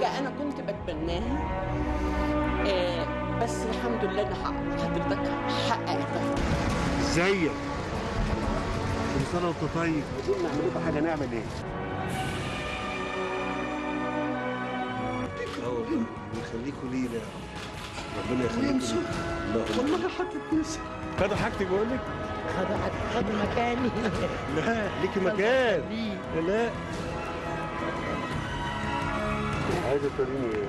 حاجة أنا كنت بتبناها، بس الحمد لله إن حضرتك حققتها. زيك كل سنة وأنت طيب. عايزين نعمل لكم حاجة، نعمل إيه؟ والله ويخليكوا لينا، ربنا يخليكوا لينا. والله هتتنسى. خدوا حاجتي بقول لك؟ خدوا مكاني. لا ليكي مكان. لا عايزة توريني ايه؟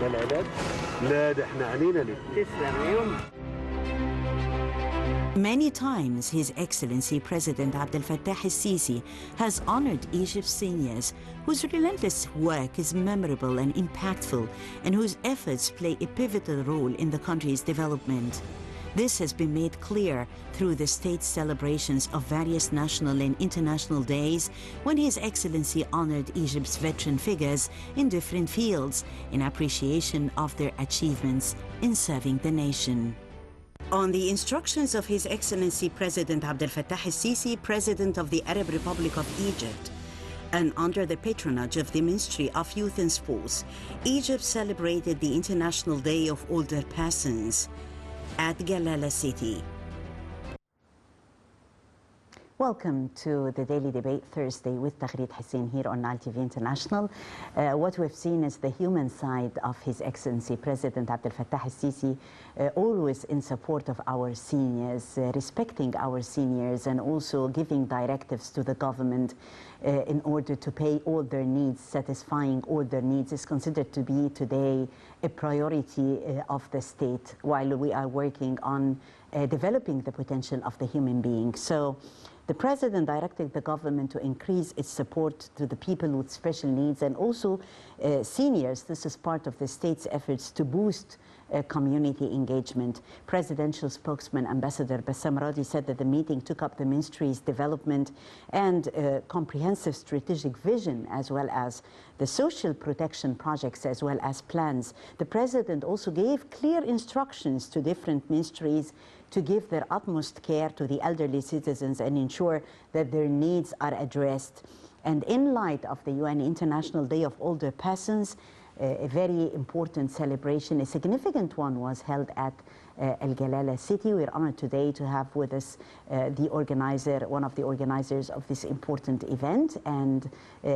ده العلاج؟ لا ده احنا عنينا ليه؟ تسلم يوم. Many times, His Excellency President Abdel Fattah al-Sisi has honored Egypt's seniors, whose relentless work is memorable and impactful, and whose efforts play a pivotal role in the country's development. This has been made clear through the state's celebrations of various national and international days, when His Excellency honored Egypt's veteran figures in different fields in appreciation of their achievements in serving the nation. On the instructions of His Excellency President Abdel Fattah al-Sisi, President of the Arab Republic of Egypt, and under the patronage of the Ministry of Youth and Sports, Egypt celebrated the International Day of Older Persons at Galala City. Welcome to the Daily Debate Thursday with Taghreed Hussein here on Nile TV International. What we've seen is the human side of His Excellency President Abdel Fattah al-Sisi, always in support of our seniors, respecting our seniors, and also giving directives to the government in order to pay all their needs. Satisfying all their needs is considered to be today a priority of the state, while we are working on developing the potential of the human being. So the President directed the government to increase its support to the people with special needs and also seniors. This is part of the state's efforts to boost community engagement. Presidential spokesman Ambassador Bassam Radi said that the meeting took up the ministry's development and comprehensive strategic vision, as well as the social protection projects, as well as plans. The President also gave clear instructions to different ministries to give their utmost care to the elderly citizens and ensure that their needs are addressed. And in light of the UN International Day of Older Persons, a very important celebration, a significant one, was held at El Galala City. We're honored today to have with us the organizer, one of the organizers of this important event, and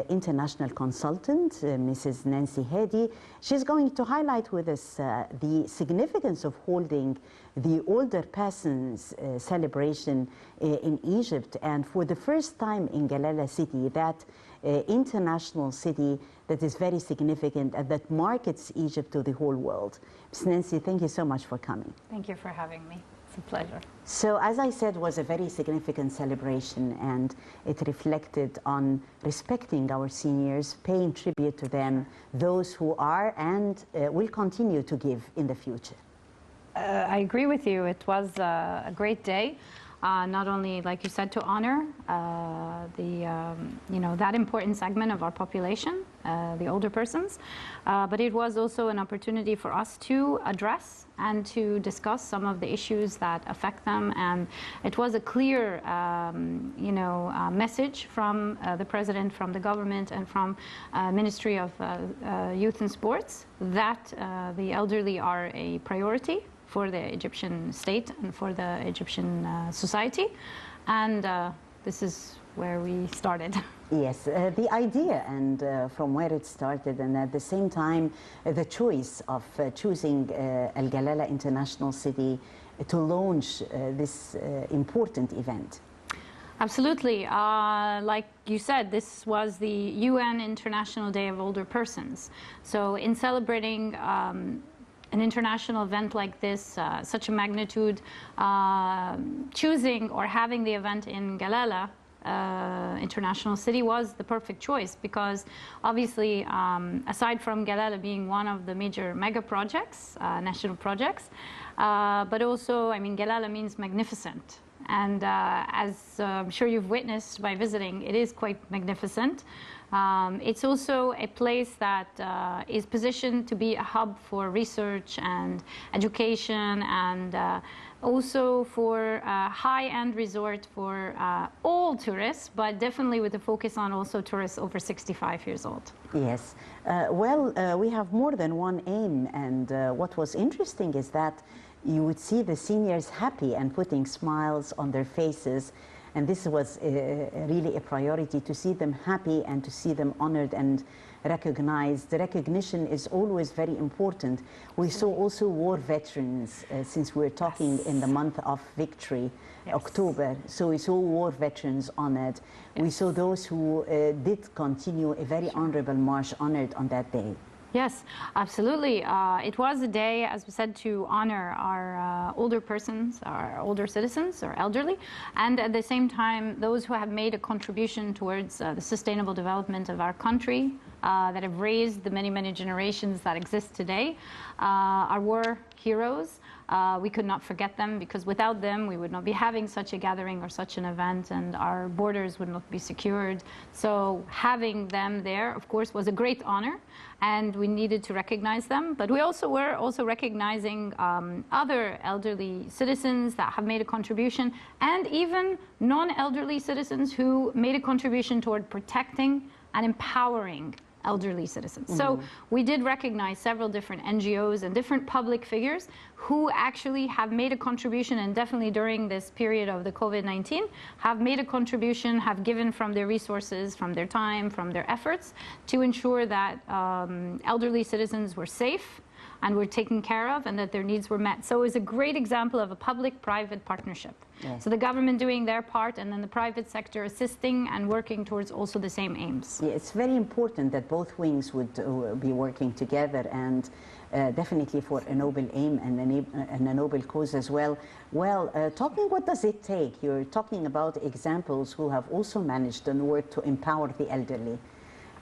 international consultant, Mrs. Nancy Hady. She's going to highlight with us the significance of holding the Older Persons celebration in Egypt, and for the first time in Galala City, that international city that is very significant and that markets Egypt to the whole world. Ms. Nancy, thank you so much for coming. Thank you for having me. It's a pleasure. So, as I said, was a very significant celebration, and it reflected on respecting our seniors, paying tribute to them, those who are and will continue to give in the future. I agree with you. It was a great day. Not only, like you said, to honor that important segment of our population, the older persons, but it was also an opportunity for us to address and to discuss some of the issues that affect them. And it was a clear, message from the President, from the government, and from Ministry of Youth and Sports that the elderly are a priority for the Egyptian state and for the Egyptian society, and this is where we started. Yes, the idea and from where it started, and at the same time the choice of choosing El Galala International City to launch this important event. Absolutely. Like you said, this was the UN International Day of Older Persons. So in celebrating an international event like this, such a magnitude, choosing or having the event in Galala International City was the perfect choice, because obviously, aside from Galala being one of the major mega projects, national projects, but also, I mean, Galala means magnificent. And as I'm sure you've witnessed by visiting, it is quite magnificent. It's also a place that is positioned to be a hub for research and education, and also for high-end resort for all tourists, but definitely with a focus on also tourists over 65 years old. Yes. We have more than one aim, and what was interesting is that you would see the seniors happy and putting smiles on their faces, and this was really a priority, to see them happy and to see them honored and recognized. The recognition is always very important. We saw also war veterans, since we're talking in the month of victory, October, so we saw war veterans honored. We saw those who did continue a very honorable march honored on that day. Yes, absolutely. It was a day, as we said, to honor our older persons, our older citizens, or elderly, and at the same time, those who have made a contribution towards the sustainable development of our country, that have raised the many, many generations that exist today. Our war heroes, we could not forget them, because without them, we would not be having such a gathering or such an event, and our borders would not be secured. So having them there, of course, was a great honor, and we needed to recognize them. But we also were recognizing other elderly citizens that have made a contribution, and even non-elderly citizens who made a contribution toward protecting and empowering elderly citizens. So we did recognize several different NGOs and different public figures who actually have made a contribution, and definitely during this period of the COVID-19 have made a contribution, have given from their resources, from their time, from their efforts, to ensure that elderly citizens were safe and were taken care of, and that their needs were met. So it was a great example of a public-private partnership. Yes. So the government doing their part, and then the private sector assisting and working towards also the same aims. Yeah, it's very important that both wings would be working together, and definitely for a noble aim and a noble cause as well. Well, talking what does it take? You're talking about examples who have also managed and worked to empower the elderly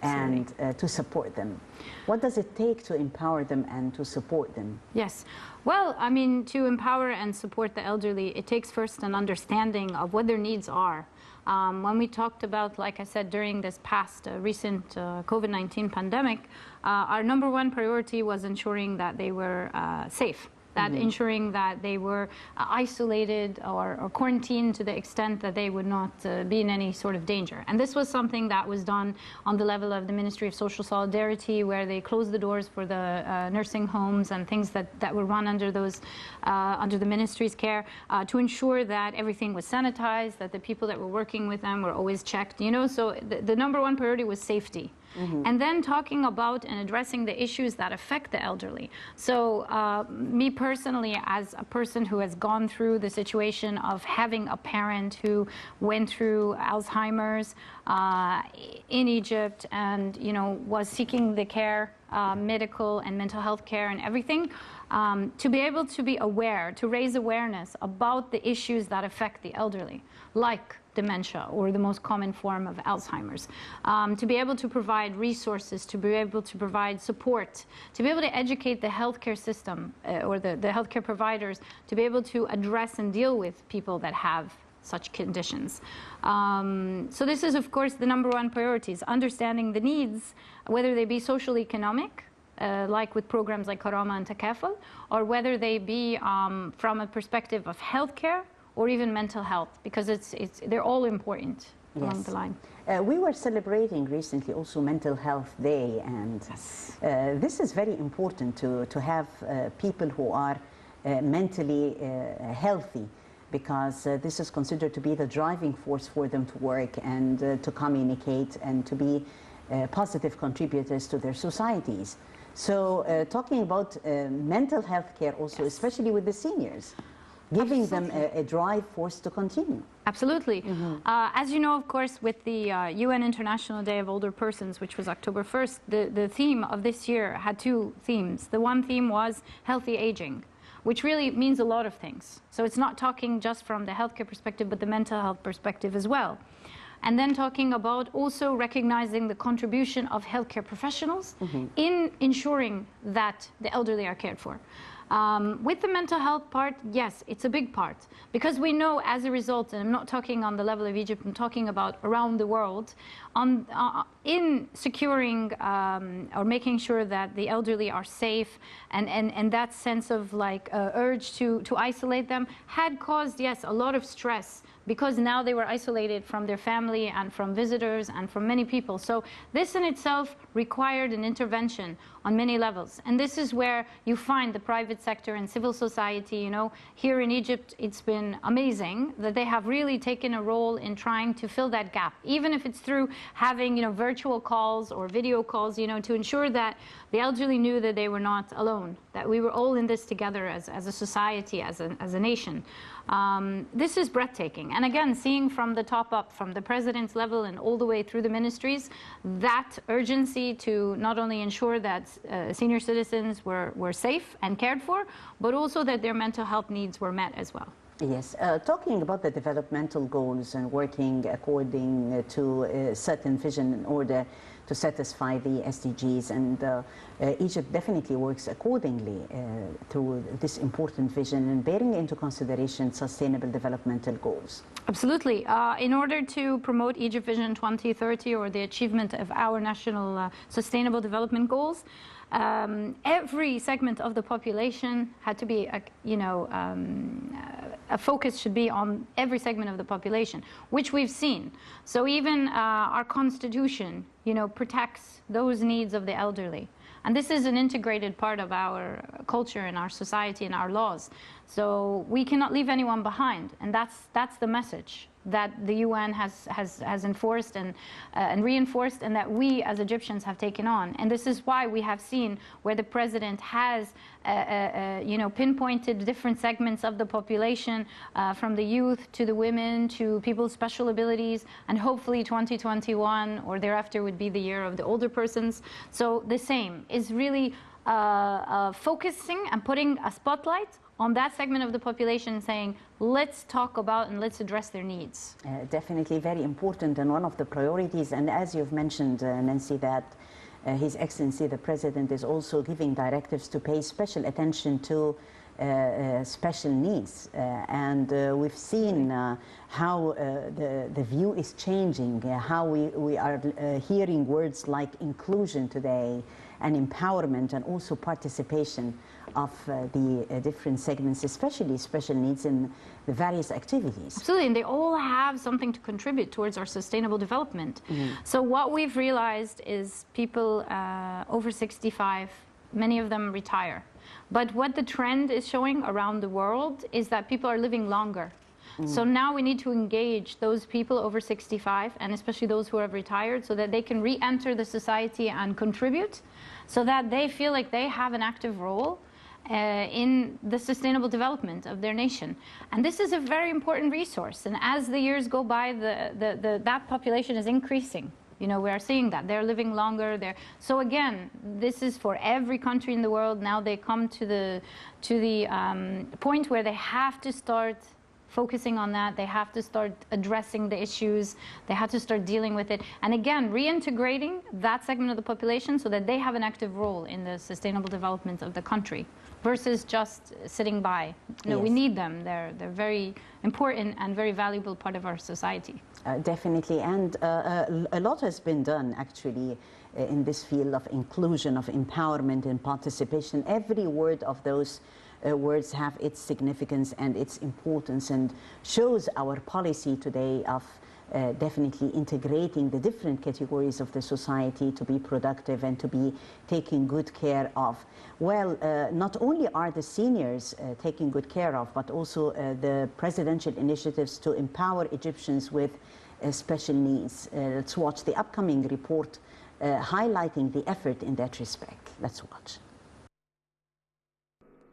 and to support them. What does it take to empower them and to support them? Yes. Well, I mean, to empower and support the elderly, it takes first an understanding of what their needs are. When we talked about, like I said, during this past recent COVID-19 pandemic, our number one priority was ensuring that they were safe. That ensuring that they were isolated or quarantined to the extent that they would not be in any sort of danger. And this was something that was done on the level of the Ministry of Social Solidarity, where they closed the doors for the nursing homes and things that were run under those, under the ministry's care, to ensure that everything was sanitized, that the people that were working with them were always checked, you know. So the number one priority was safety. And then talking about and addressing the issues that affect the elderly. So me personally, as a person who has gone through the situation of having a parent who went through Alzheimer's in Egypt, and was seeking the care, medical and mental health care and everything, to be able to be aware, to raise awareness about the issues that affect the elderly, like dementia, or the most common form of Alzheimer's, to be able to provide resources, to be able to provide support, to be able to educate the healthcare system or the healthcare providers, to be able to address and deal with people that have such conditions. So this is, of course, the number one priority, is understanding the needs, whether they be social economic, like with programs like Karama and Takaful, or whether they be from a perspective of healthcare, or even mental health, because they're all important along the line. We were celebrating recently also Mental Health Day, and this is very important to have people who are mentally healthy, because this is considered to be the driving force for them to work and to communicate and to be positive contributors to their societies. So talking about mental health care also, especially with the seniors, giving them a drive force to continue. Absolutely. As you know, of course, with the UN International Day of Older Persons, which was October 1st, the theme of this year had two themes. The one theme was healthy aging, which really means a lot of things. So it's not talking just from the healthcare perspective, but the mental health perspective as well. And then talking about also recognizing the contribution of healthcare professionals in ensuring that the elderly are cared for. With the mental health part, yes, it's a big part, because we know as a result, and I'm not talking on the level of Egypt, I'm talking about around the world, in securing or making sure that the elderly are safe, and that sense of like urge to isolate them had caused, yes, a lot of stress, because now they were isolated from their family and from visitors and from many people. So this in itself required an intervention on many levels. And this is where you find the private sector and civil society. You know, here in Egypt, it's been amazing that they have really taken a role in trying to fill that gap, even if it's through having, you know, virtual calls or video calls, you know, to ensure that the elderly knew that they were not alone, that we were all in this together as a society, as a nation. This is breathtaking. And again, seeing from the top up, from the president's level and all the way through the ministries, that urgency to not only ensure that senior citizens were safe and cared for, but also that their mental health needs were met as well. Yes, talking about the developmental goals and working according to a certain vision in order to satisfy the SDGs, and Egypt definitely works accordingly to this important vision and bearing into consideration sustainable developmental goals. Absolutely. In order to promote Egypt Vision 2030, or the achievement of our national sustainable development goals, every segment of the population had to be, a focus should be on every segment of the population, which we've seen. So even our constitution, you know, protects those needs of the elderly. And this is an integrated part of our culture and our society and our laws. So we cannot leave anyone behind. And that's the message that the UN has enforced and reinforced, and that we as Egyptians have taken on. And this is why we have seen where the president has pinpointed different segments of the population, from the youth to the women to people with special abilities, and hopefully 2021 or thereafter would be the year of the older persons. So the same is really focusing and putting a spotlight on that segment of the population, saying, let's talk about and let's address their needs. Definitely very important, and one of the priorities. And as you've mentioned, Nancy, that His Excellency the President is also giving directives to pay special attention to special needs. We've seen how the view is changing, how we are hearing words like inclusion today, and empowerment, and also participation of the different segments, especially special needs in the various activities. Absolutely, and they all have something to contribute towards our sustainable development. So what we've realized is people over 65, many of them retire. But what the trend is showing around the world is that people are living longer. So now we need to engage those people over 65, and especially those who have retired, so that they can re-enter the society and contribute, so that they feel like they have an active role in the sustainable development of their nation. And this is a very important resource. And as the years go by, that population is increasing. You know, we are seeing that they're living longer. So again, this is for every country in the world. Now they come to the point where they have to start focusing on that. They have to start addressing the issues. They have to start dealing with it. And again, reintegrating that segment of the population so that they have an active role in the sustainable development of the country, versus just sitting by. No, we need them. They're very important and very valuable part of our society. Definitely, and a lot has been done actually in this field of inclusion, of empowerment and participation. Every word of those words have its significance and its importance, and shows our policy today of definitely integrating the different categories of the society to be productive and to be taken good care of. Well, not only are the seniors taken good care of, but also the presidential initiatives to empower Egyptians with special needs. Let's watch the upcoming report highlighting the effort in that respect. Let's watch.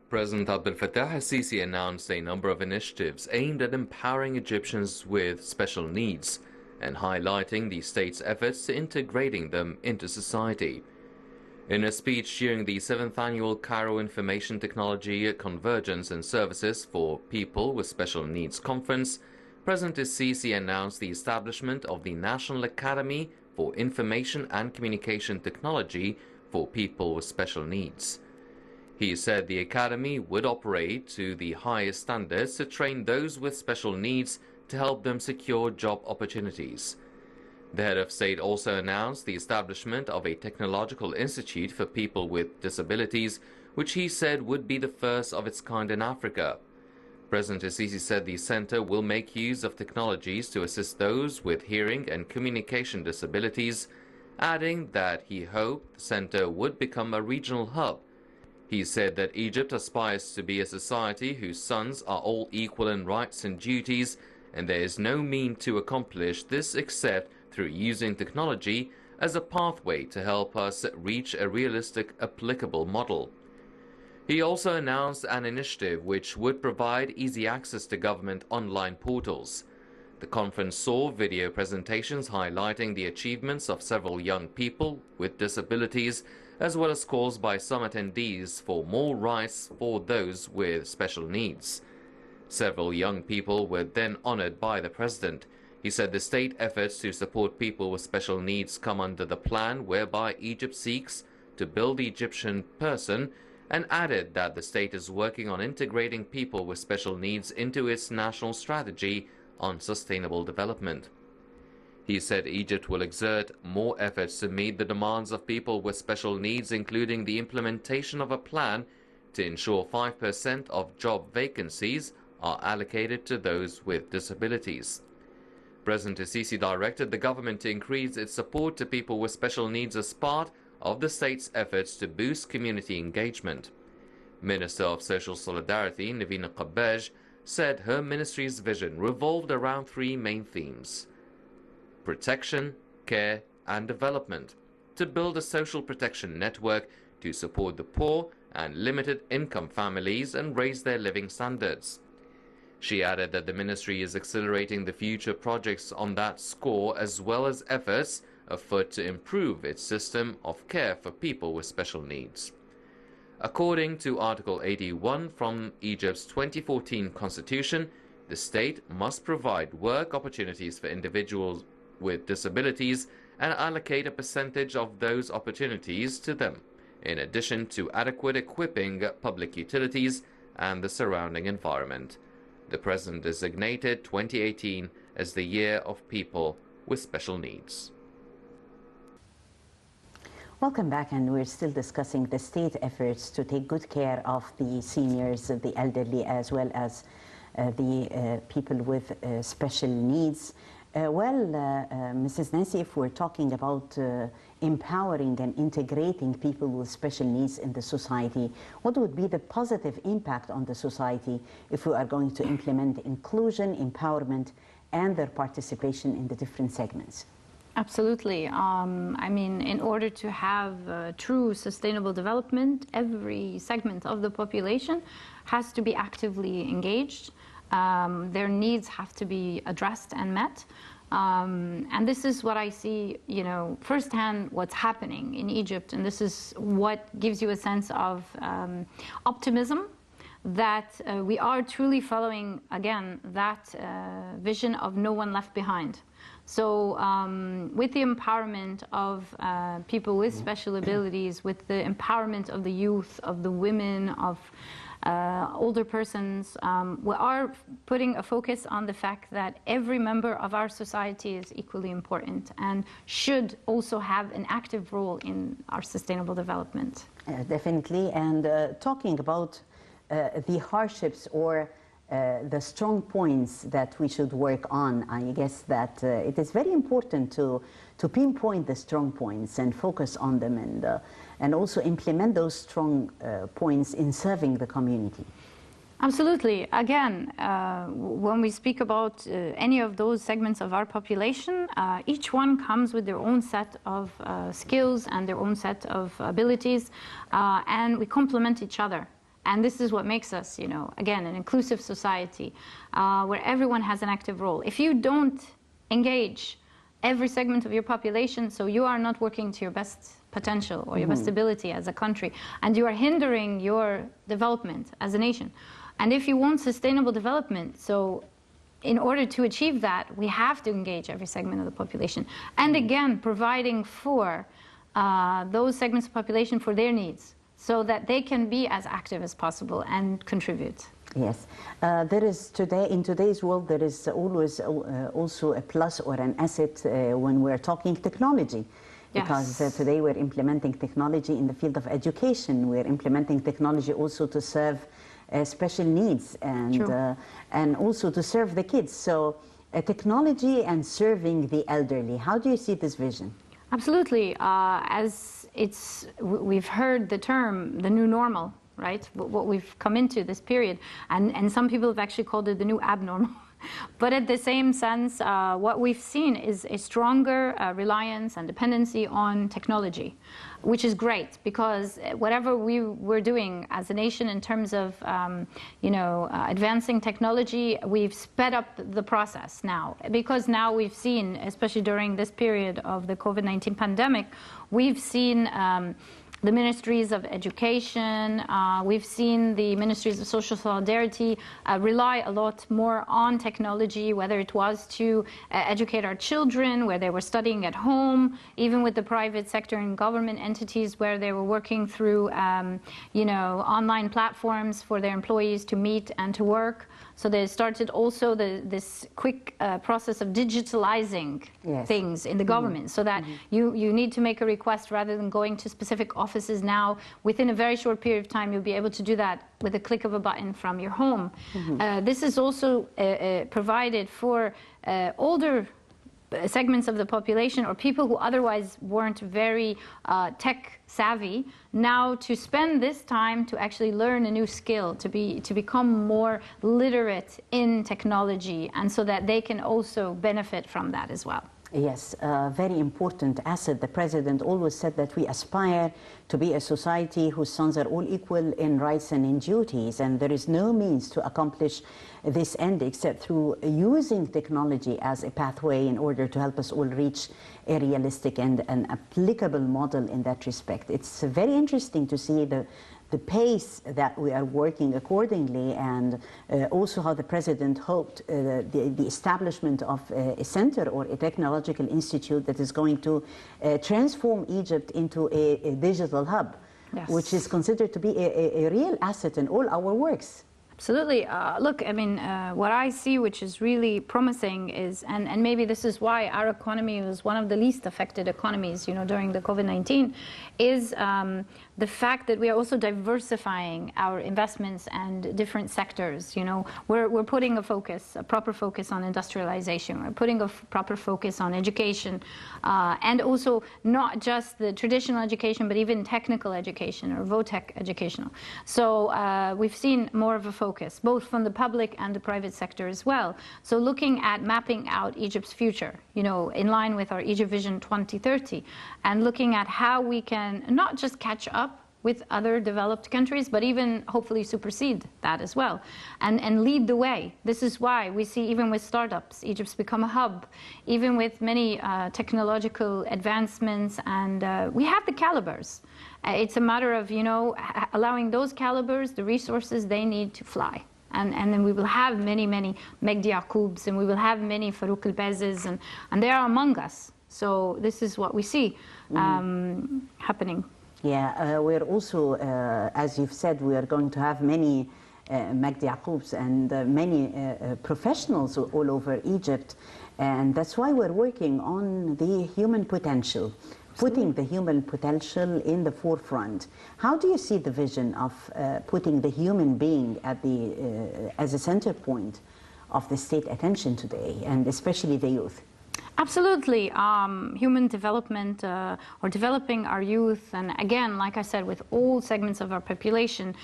President Abdel Fattah al-Sisi announced a number of initiatives aimed at empowering Egyptians with special needs and highlighting the state's efforts to integrating them into society. In a speech during the 7th Annual Cairo Information Technology Convergence and Services for People with Special Needs Conference, President al-Sisi announced the establishment of the National Academy for Information and Communication Technology for People with Special Needs. He said the academy would operate to the highest standards to train those with special needs to help them secure job opportunities. The head of state also announced the establishment of a technological institute for people with disabilities, which he said would be the first of its kind in Africa. President Sisi said the center will make use of technologies to assist those with hearing and communication disabilities, adding that he hoped the center would become a regional hub. He said that Egypt aspires to be a society whose sons are all equal in rights and duties, and there is no means to accomplish this except through using technology as a pathway to help us reach a realistic, applicable model. He also announced an initiative which would provide easy access to government online portals. The conference saw video presentations highlighting the achievements of several young people with disabilities, as well as calls by some attendees for more rights for those with special needs. Several young people were then honored by the president. He said the state efforts to support people with special needs come under the plan whereby Egypt seeks to build the Egyptian person, and added that the state is working on integrating people with special needs into its national strategy on sustainable development. He said Egypt will exert more efforts to meet the demands of people with special needs, including the implementation of a plan to ensure 5% of job vacancies are allocated to those with disabilities. President Sisi directed the government to increase its support to people with special needs as part of the state's efforts to boost community engagement. Minister of Social Solidarity, Navina Qabbaj, said her ministry's vision revolved around three main themes: protection, care, and development, to build a social protection network to support the poor and limited income families and raise their living standards. She added that the ministry is accelerating the future projects on that score, as well as efforts afoot to improve its system of care for people with special needs. According to Article 81 from Egypt's 2014 constitution, the state must provide work opportunities for individuals with disabilities and allocate a percentage of those opportunities to them, in addition to adequate equipping public utilities and the surrounding environment. The president designated 2018 as the year of people with special needs. Welcome back, and we're still discussing the state efforts to take good care of the seniors, the elderly, as well as the people with special needs. Mrs. Nancy, if we're talking about empowering and integrating people with special needs in the society, what would be the positive impact on the society if we are going to implement inclusion, empowerment, and their participation in the different segments? Absolutely. I mean, in order to have true sustainable development, every segment of the population has to be actively engaged. Their needs have to be addressed and met. And this is what I see, you know, firsthand what's happening in Egypt. And this is what gives you a sense of optimism that we are truly following, again, that vision of no one left behind. So with the empowerment of people with special abilities, with the empowerment of the youth, of the women, of older persons, we are putting a focus on the fact that every member of our society is equally important and should also have an active role in our sustainable development. Definitely. And talking about the hardships or the strong points that we should work on, I guess that it is very important to pinpoint the strong points and focus on them, and also implement those strong points in serving the community. Absolutely. Again, when we speak about any of those segments of our population, each one comes with their own set of skills and their own set of abilities, and we complement each other. And this is what makes us, you know, again, an inclusive society where everyone has an active role. If you don't engage every segment of your population, so you are not working to your best potential or your best ability as a country, and you are hindering your development as a nation. And if you want sustainable development, so in order to achieve that, we have to engage every segment of the population. And again, providing for those segments of population for their needs. so that they can be as active as possible and contribute. Yes, there is today, in today's world, there is always also a plus or an asset when we're talking technology. Because Yes. Today we're implementing technology in the field of education. We're implementing technology also to serve special needs and also to serve the kids. So technology and serving the elderly. How do you see this vision? Absolutely. We've heard the term, the new normal, right? What we've come into this period. And some people have actually called it the new abnormal. But at the same sense, what we've seen is a stronger reliance and dependency on technology, which is great, because whatever we're doing as a nation in terms of advancing technology, we've sped up the process now. Because now we've seen, especially during this period of the COVID-19 pandemic, we've seen the ministries of education, we've seen the ministries of social solidarity rely a lot more on technology, whether it was to educate our children, where they were studying at home, even with the private sector and government entities where they were working through online platforms for their employees to meet and to work. So they started also this quick process of digitalizing things in the government, so that you need to make a request rather than going to specific offices now. Within a very short period of time, you'll be able to do that with a click of a button from your home. This is also provided for older segments of the population, or people who otherwise weren't very tech savvy, now to spend this time to actually learn a new skill, to become more literate in technology, and so that they can also benefit from that as well. Yes, a very important asset. The president always said that we aspire to be a society whose sons are all equal in rights and in duties, and there is no means to accomplish this end except through using technology as a pathway in order to help us all reach a realistic and an applicable model in that respect. It's very interesting to see the pace that we are working accordingly, and also how the president hoped the establishment of a center or a technological institute that is going to transform Egypt into a digital hub, which is considered to be a real asset in all our works. Absolutely. Look, I mean, what I see, which is really promising, is, and maybe this is why our economy was one of the least affected economies, during the COVID-19, is the fact that we are also diversifying our investments and different sectors. We're putting a proper focus on industrialization. We're putting a proper focus on education, and also not just the traditional education, but even technical education or VOTech educational. So we've seen more of a focus, both from the public and the private sector as well. So looking at mapping out Egypt's future, in line with our Egypt Vision 2030, and looking at how we can not just catch up with other developed countries, but even hopefully supersede that as well, and lead the way. This is why we see, even with startups, Egypt's become a hub, even with many technological advancements, and we have the calibers. It's a matter of, allowing those calibers the resources they need to fly. And then we will have many, many Megdi Yacoubs, and we will have many Farouk El-Bazes, and they are among us. So this is what we see happening. Yeah, we're also, as you've said, we are going to have many Megdi Yacoubs and many professionals all over Egypt. And that's why we're working on the human potential, putting the human potential in the forefront. How do you see the vision of putting the human being at as a center point of the state attention today, and especially the youth? Absolutely. Human development, or developing our youth, and again, like I said, with all segments of our population,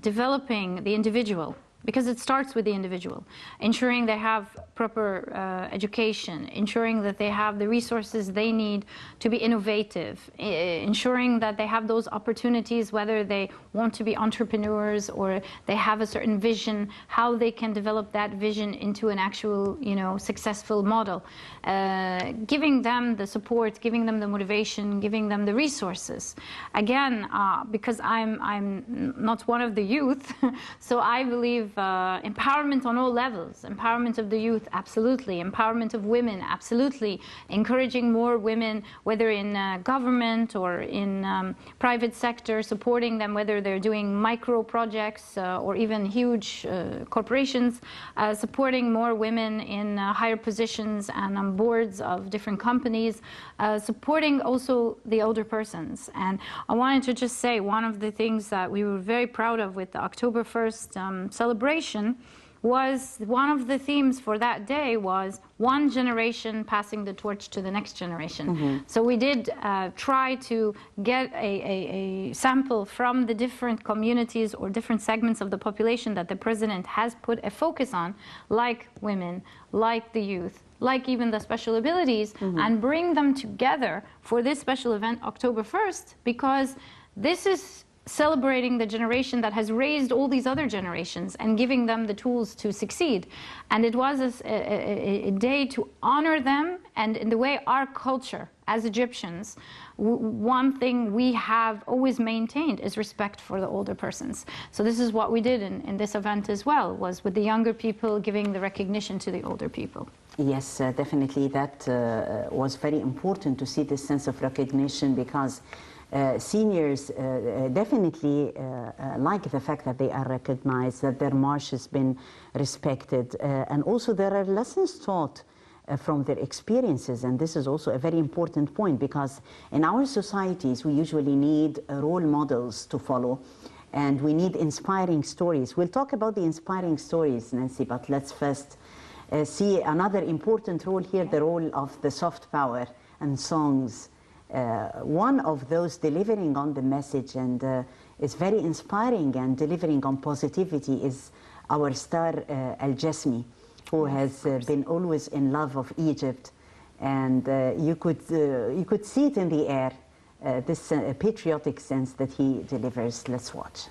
developing the individual, because it starts with the individual, ensuring they have proper education, ensuring that they have the resources they need to be innovative, ensuring that they have those opportunities, whether they want to be entrepreneurs or they have a certain vision, how they can develop that vision into an actual, successful model. Giving them the support, giving them the motivation, giving them the resources. Again, because I'm not one of the youth, so I believe empowerment on all levels. Empowerment of the youth, absolutely. Empowerment of women, absolutely. Encouraging more women, whether in government or in private sector, supporting them, whether they're doing micro projects or even huge corporations, supporting more women in higher positions and on boards of different companies, supporting also the older persons. And I wanted to just say one of the things that we were very proud of with the October 1st celebration was one of the themes for that day was one generation passing the torch to the next generation. So we did try to get a sample from the different communities or different segments of the population that the president has put a focus on, like women, like the youth, like even the special abilities, and bring them together for this special event October 1st, because this is celebrating the generation that has raised all these other generations and giving them the tools to succeed. And it was a day to honor them, and in the way our culture as Egyptians, one thing we have always maintained is respect for the older persons. So this is what we did in this event as well, was with the younger people giving the recognition to the older people. Yes, definitely that was very important to see this sense of recognition, because seniors definitely like the fact that they are recognized, that their march has been respected, and also there are lessons taught from their experiences. And this is also a very important point, because in our societies we usually need role models to follow, and we need inspiring stories. We'll talk about the inspiring stories, Nancy, but let's first see another important role here, the role of the soft power and songs. One of those delivering on the message and is very inspiring and delivering on positivity is our star Al-Jasmi, who has been always in love of Egypt, and you could see it in the air, this patriotic sense that he delivers. Let's watch.